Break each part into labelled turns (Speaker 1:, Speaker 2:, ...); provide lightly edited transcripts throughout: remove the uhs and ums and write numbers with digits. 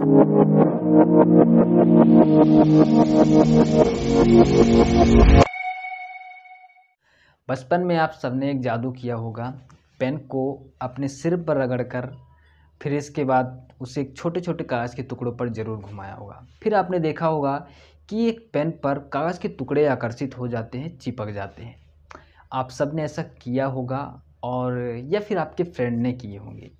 Speaker 1: बचपन में आप सबने एक जादू किया होगा, पेन को अपने सिर पर रगड़कर फिर इसके बाद उसे एक छोटे छोटे कागज़ के टुकड़ों पर ज़रूर घुमाया होगा। फिर आपने देखा होगा कि एक पेन पर कागज़ के टुकड़े आकर्षित हो जाते हैं, चिपक जाते हैं। आप सब ने ऐसा किया होगा और या फिर आपके फ्रेंड ने किए होंगे।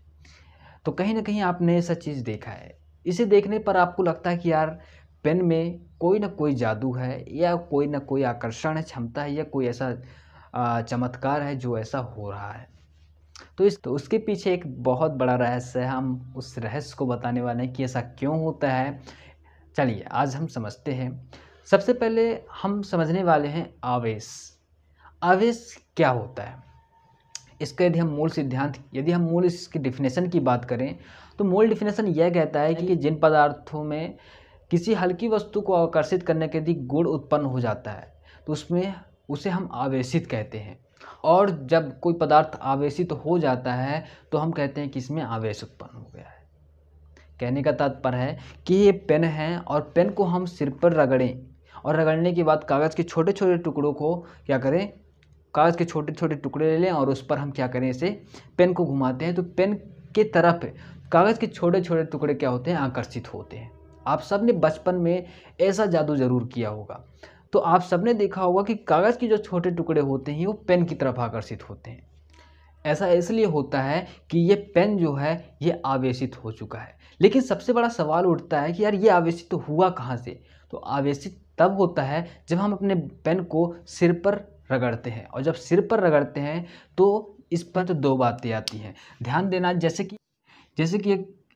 Speaker 1: तो कहीं न कहीं आपने ऐसा चीज़ देखा है। इसे देखने पर आपको लगता है कि यार पेन में कोई न कोई जादू है या कोई न कोई आकर्षण है, क्षमता है या कोई ऐसा चमत्कार है जो ऐसा हो रहा है। तो उसके पीछे एक बहुत बड़ा रहस्य है। हम उस रहस्य को बताने वाले हैं कि ऐसा क्यों होता है। चलिए आज हम समझते हैं। सबसे पहले हम समझने वाले हैं आवेश। आवेश क्या होता है? इसका यदि हम मूल इसकी डेफिनेशन की बात करें तो मूल डेफिनेशन यह कहता है कि जिन पदार्थों में किसी हल्की वस्तु को आकर्षित करने के यदि गुण उत्पन्न हो जाता है तो उसमें उसे हम आवेशित कहते हैं। और जब कोई पदार्थ आवेशित हो जाता है तो हम कहते हैं कि इसमें आवेश उत्पन्न हो गया है। कहने का तात्पर्य है कि ये पेन है और पेन को हम सिर पर रगड़ें और रगड़ने के बाद कागज़ के छोटे छोटे टुकड़ों को क्या करें, कागज़ के छोटे छोटे टुकड़े ले लें और उस पर हम क्या करें, इसे पेन को घुमाते हैं तो पेन के तरफ कागज़ के छोटे छोटे टुकड़े क्या होते हैं, आकर्षित होते हैं। आप सब ने बचपन में ऐसा जादू ज़रूर किया होगा। तो आप सब ने देखा होगा कि कागज़ के जो छोटे टुकड़े होते हैं वो पेन की तरफ आकर्षित होते हैं। ऐसा इसलिए होता है कि ये पेन जो है ये आवेशित हो चुका है। लेकिन सबसे बड़ा सवाल उठता है कि यार ये आवेशित तो हुआ कहाँ से? तो आवेशित तब होता है जब हम अपने पेन को सिर पर रगड़ते हैं। और जब सिर पर रगड़ते हैं तो इस पर तो दो बातें आती हैं, ध्यान देना। जैसे कि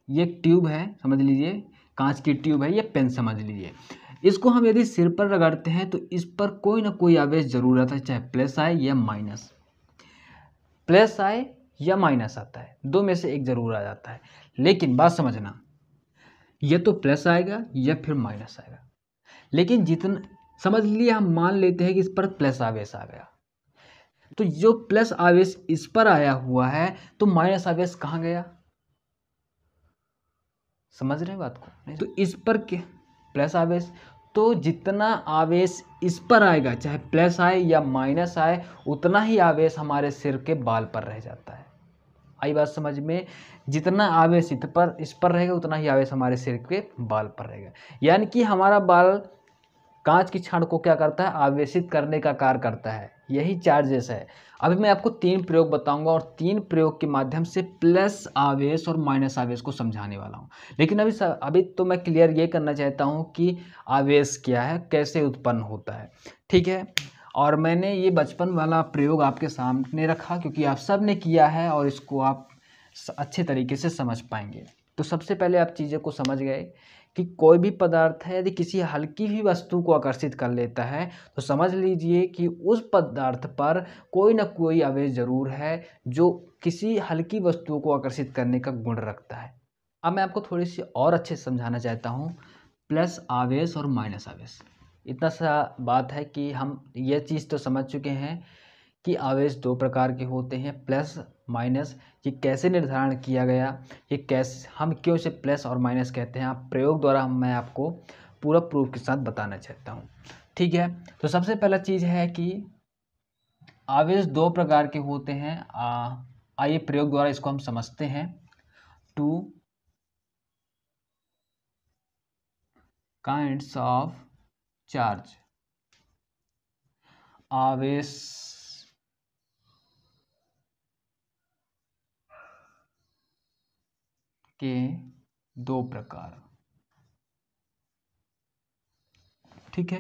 Speaker 1: ये एक ट्यूब है, समझ लीजिए कांच की ट्यूब है, ये पेन समझ लीजिए। इसको हम यदि सिर पर रगड़ते हैं तो इस पर कोई ना कोई आवेश जरूर आता है, चाहे प्लस आए या माइनस। प्लस आए या माइनस आता है, दो में से एक जरूर आ जाता है। लेकिन बात समझना, ये तो प्लस आएगा या फिर माइनस आएगा। लेकिन जितना समझ लिए, हम मान लेते हैं कि इस पर प्लस आवेश आ गया, तो जो प्लस आवेश इस पर आया हुआ है तो माइनस आवेश कहाँ गया? समझ रहे हैं बात को? तो इस पर क्या प्लस आवेश, तो जितना आवेश इस पर आएगा, चाहे प्लस आए या माइनस आए, उतना ही आवेश हमारे सिर के बाल पर रह जाता है। आई बात समझ में? जितना आवेश इस पर रहेगा उतना ही आवेश हमारे सिर के बाल पर रहेगा। यानी कि हमारा बाल कांच की छड़ को क्या करता है, आवेशित करने का कार्य करता है। यही चार्जेस है। अभी मैं आपको 3 प्रयोग बताऊंगा और 3 प्रयोग के माध्यम से प्लस आवेश और माइनस आवेश को समझाने वाला हूं। लेकिन अभी तो मैं क्लियर ये करना चाहता हूं कि आवेश क्या है, कैसे उत्पन्न होता है, ठीक है। और मैंने ये बचपन वाला प्रयोग आपके सामने रखा क्योंकि आप सब ने किया है और इसको आप अच्छे तरीके से समझ पाएंगे। तो सबसे पहले आप चीज़ों को समझ गए कि कोई भी पदार्थ है यदि किसी हल्की भी वस्तु को आकर्षित कर लेता है तो समझ लीजिए कि उस पदार्थ पर कोई ना कोई आवेश जरूर है जो किसी हल्की वस्तु को आकर्षित करने का गुण रखता है। अब मैं आपको थोड़ी सी और अच्छे से समझाना चाहता हूँ। प्लस आवेश और माइनस आवेश, इतना सा बात है कि हम ये चीज़ तो समझ चुके हैं कि आवेश दो प्रकार के होते हैं, प्लस माइनस। ये कैसे निर्धारण किया गया, ये कैसे, हम क्यों इसे प्लस और माइनस कहते हैं, आप प्रयोग द्वारा मैं आपको पूरा प्रूफ के साथ बताना चाहता हूँ, ठीक है। तो सबसे पहला चीज़ है कि आवेश दो प्रकार के होते हैं। आइए प्रयोग द्वारा इसको हम समझते हैं। टू काइंड्स ऑफ चार्ज, आवेश के दो प्रकार, ठीक है।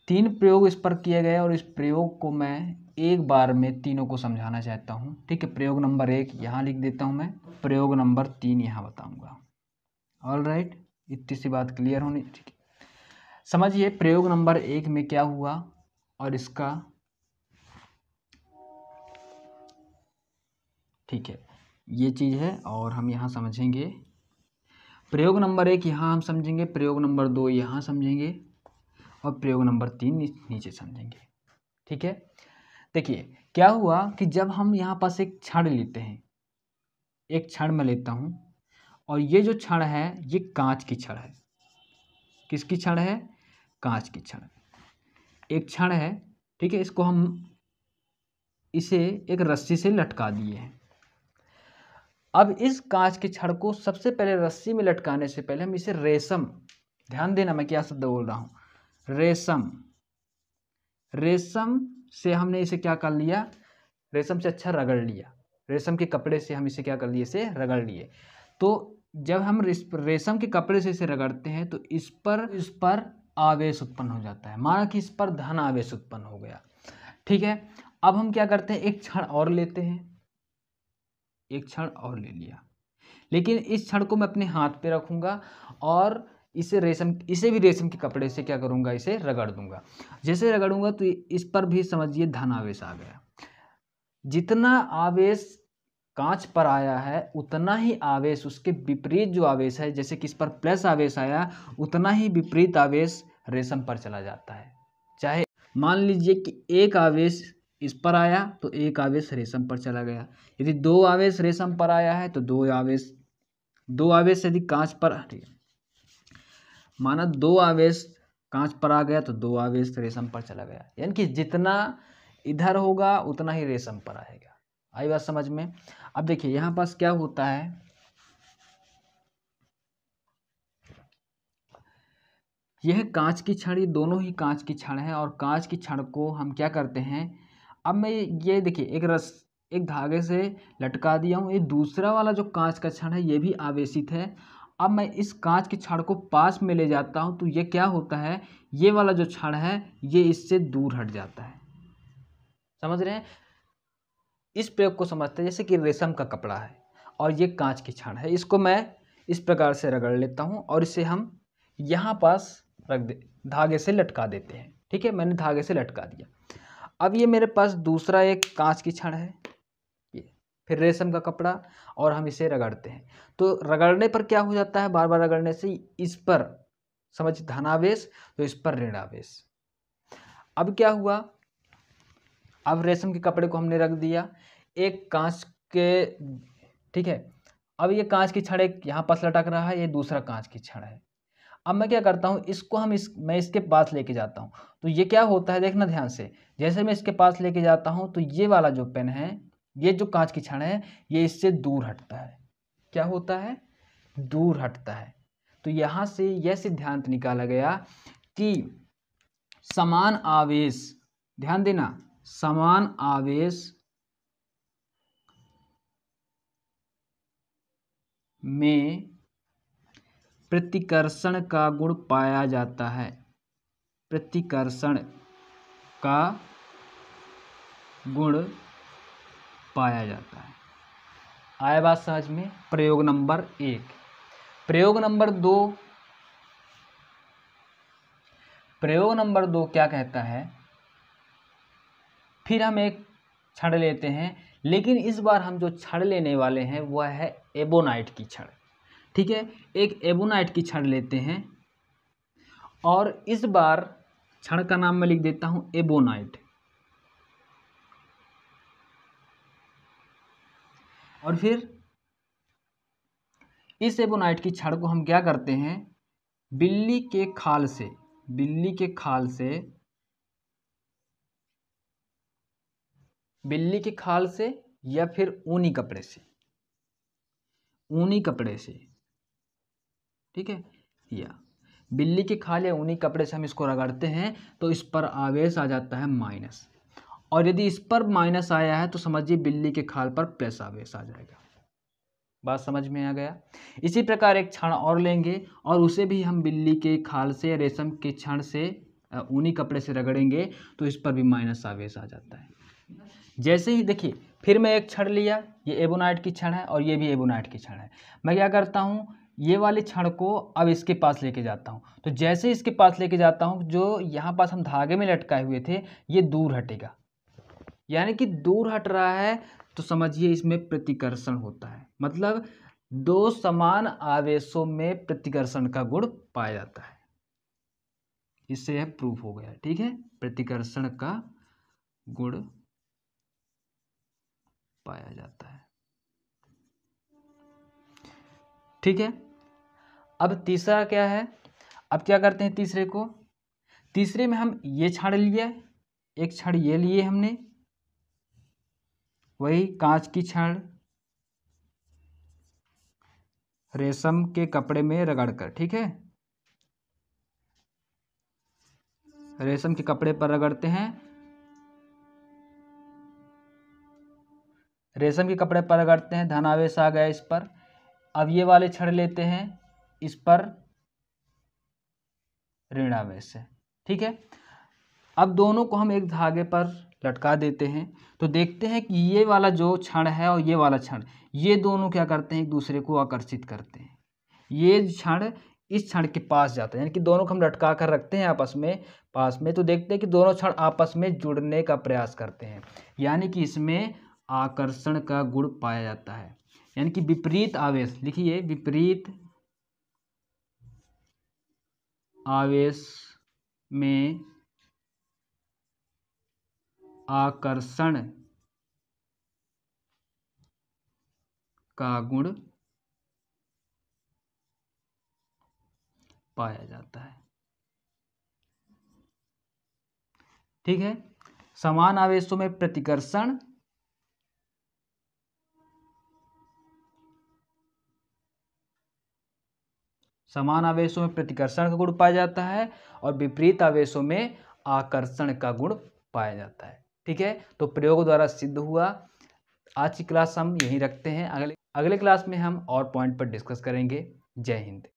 Speaker 1: 3 प्रयोग इस पर किए गए और इस प्रयोग को मैं एक बार में तीनों को समझाना चाहता हूँ, ठीक है। प्रयोग नंबर 1 यहाँ लिख देता हूँ मैं, प्रयोग नंबर 3 यहाँ बताऊँगा। ऑल राइट, इतनी सी बात क्लियर होनी, ठीक है। समझिए प्रयोग नंबर 1 में क्या हुआ और इसका, ठीक है, ये चीज़ है और हम यहाँ समझेंगे। प्रयोग नंबर 1 यहाँ हम समझेंगे, प्रयोग नंबर 2 यहाँ समझेंगे और प्रयोग नंबर 3 नीचे समझेंगे, ठीक है। देखिए क्या हुआ कि जब हम यहाँ पास एक क्षण लेते हैं, एक क्षण में लेता हूँ और ये जो छड़ है ये कांच की छड़ है। किसकी छड़ है? कांच की छड़। एक छड़ है, ठीक है, इसको हम इसे एक रस्सी से लटका दिए हैं। अब इस कांच के छड़ को सबसे पहले रस्सी में लटकाने से पहले हम इसे रेशम, ध्यान देना मैं क्या शब्द बोल रहा हूँ, रेशम, रेशम से हमने इसे क्या कर लिया, रेशम से अच्छा रगड़ लिया, रेशम के कपड़े से हम इसे क्या कर लिए, इसे रगड़ लिए। तो जब हम रेशम के कपड़े से इसे रगड़ते हैं तो इस पर आवेश उत्पन्न हो जाता है, माना कि इस पर धन आवेश उत्पन्न हो गया, ठीक है। अब हम क्या करते हैं, एक क्षण और लेते हैं, एक क्षण और ले लिया, लेकिन इस क्षण को मैं अपने हाथ पे रखूंगा और इसे भी रेशम के कपड़े से क्या करूंगा, इसे रगड़ दूंगा। जैसे रगड़ूंगा तो इस पर भी समझिए धन आवेश आ गया। जितना आवेश कांच पर आया है उतना ही आवेश उसके विपरीत जो आवेश है, जैसे कि इस पर प्लस आवेश आया, उतना ही विपरीत आवेश रेशम पर चला जाता है। चाहे मान लीजिए कि एक आवेश इस पर आया तो एक आवेश रेशम पर चला गया, यदि दो आवेश रेशम पर आया है तो दो आवेश यदि कांच पर, माना दो आवेश कांच पर आ गया तो दो आवेश रेशम पर चला गया, यानी कि जितना इधर होगा उतना ही रेशम पर आएगा। आई बात समझ में? अब देखिए यहां पास क्या होता है, यह कांच की छड़, ये दोनों ही कांच की छड़ है और कांच की छड़ को हम क्या करते हैं, अब मैं ये देखिए एक धागे से लटका दिया हूँ, ये दूसरा वाला जो कांच का छड़ है ये भी आवेशित है। अब मैं इस कांच की छड़ को पास में ले जाता हूँ तो ये क्या होता है, ये वाला जो छड़ है ये इससे दूर हट जाता है। समझ रहे हैं? इस प्रयोग को समझते हैं, जैसे कि रेशम का कपड़ा है और ये कांच की छड़ है, इसको मैं इस प्रकार से रगड़ लेता हूँ और इसे हम यहाँ पास रख दे, धागे से लटका देते हैं, ठीक है, मैंने धागे से लटका दिया। अब ये मेरे पास दूसरा एक कांच की छड़ है, ये फिर रेशम का कपड़ा, और हम इसे रगड़ते हैं। तो रगड़ने पर क्या हो जाता है, बार बार रगड़ने से इस पर समझ धनावेश तो इस पर ऋणावेश। अब क्या हुआ, अब रेशम के कपड़े को हमने रख दिया एक कांच के, ठीक है, अब ये कांच की छड़ एक यहाँ पास लटक रहा है, ये दूसरा कांच की छड़ है। अब मैं क्या करता हूँ, इसको मैं इसके पास लेके जाता हूँ तो ये क्या होता है, देखना ध्यान से, जैसे मैं इसके पास लेके जाता हूँ तो ये वाला जो पेन है, ये जो कांच की छड़ है ये इससे दूर हटता है। क्या होता है, दूर हटता है। तो यहाँ से यह सिद्धांत निकाला गया कि समान आवेश, ध्यान देना, समान आवेश में प्रतिकर्षण का गुण पाया जाता है, प्रतिकर्षण का गुण पाया जाता है। आया बात समझ में? प्रयोग नंबर 1। प्रयोग नंबर 2, प्रयोग नंबर 2 क्या कहता है, फिर हम एक छड़ लेते हैं, लेकिन इस बार हम जो छड़ लेने वाले हैं वह है एबोनाइट की छड़, ठीक है, एक एबोनाइट की छड़ लेते हैं और इस बार छड़ का नाम मैं लिख देता हूं एबोनाइट। और फिर इस एबोनाइट की छड़ को हम क्या करते हैं, बिल्ली के खाल से, बिल्ली के खाल से, बिल्ली के खाल से या फिर ऊनी कपड़े से, ऊनी कपड़े से, ठीक है, या बिल्ली के खाल या ऊनी कपड़े से हम इसको रगड़ते हैं तो इस पर आवेश आ जाता है माइनस, और यदि इस पर माइनस आया है तो समझिए बिल्ली के खाल पर प्लस आवेश आ जाएगा। बात समझ में आ गया? इसी प्रकार एक छड़ और लेंगे और उसे भी हम बिल्ली के खाल से, रेशम के छड़ से, ऊनी कपड़े से रगड़ेंगे तो इस पर भी माइनस आवेश आ जाता है। जैसे ही देखिए फिर मैं एक छड़ लिया, ये एबोनाइट की छड़ है और ये भी एबोनाइट की छड़ है, मैं क्या करता हूँ, ये वाली छड़ को अब इसके पास लेके जाता हूँ, तो जैसे इसके पास लेके जाता हूँ जो यहाँ पास हम धागे में लटकाए हुए थे ये दूर हटेगा, यानी कि दूर हट रहा है तो समझिए इसमें प्रतिकर्षण होता है, मतलब दो समान आवेशों में प्रतिकर्षण का गुण पाया जाता है। इससे यह प्रूफ हो गया, ठीक है, प्रतिकर्षण का गुण पाया जाता है। ठीक है। अब तीसरा क्या है, अब क्या करते हैं तीसरे को, तीसरे में हम ये छड़ लिए, एक छड़ ये लिए हमने, वही कांच की छड़ रेशम के कपड़े में रगड़कर, ठीक है, रेशम के कपड़े पर रगड़ते हैं, रेशम के कपड़े पर रगड़ते हैं, धनावेश आ गया इस पर। अब ये वाले छड़ लेते हैं, इस पर ऋणावेश है, ठीक है। अब दोनों को हम एक धागे पर लटका देते हैं, तो देखते हैं कि ये वाला जो क्षण है और ये वाला क्षण, ये दोनों क्या करते हैं, एक दूसरे को आकर्षित करते हैं। ये क्षण इस क्षण के पास जाता है, यानी कि दोनों को हम लटका कर रखते हैं आपस में पास में, तो देखते हैं कि दोनों क्षण आपस में जुड़ने का प्रयास करते हैं, यानी कि इसमें आकर्षण का गुण पाया जाता है। यानी कि विपरीत आवेश, लिखिए विपरीत आवेश में आकर्षण का गुण पाया जाता है, ठीक है। समान आवेशों में प्रतिकर्षण, समान आवेशों में प्रतिकर्षण का गुण पाया जाता है और विपरीत आवेशों में आकर्षण का गुण पाया जाता है, ठीक है। तो प्रयोग द्वारा सिद्ध हुआ। आज की क्लास हम यहीं रखते हैं, अगले क्लास में हम और पॉइंट पर डिस्कस करेंगे। जय हिंद।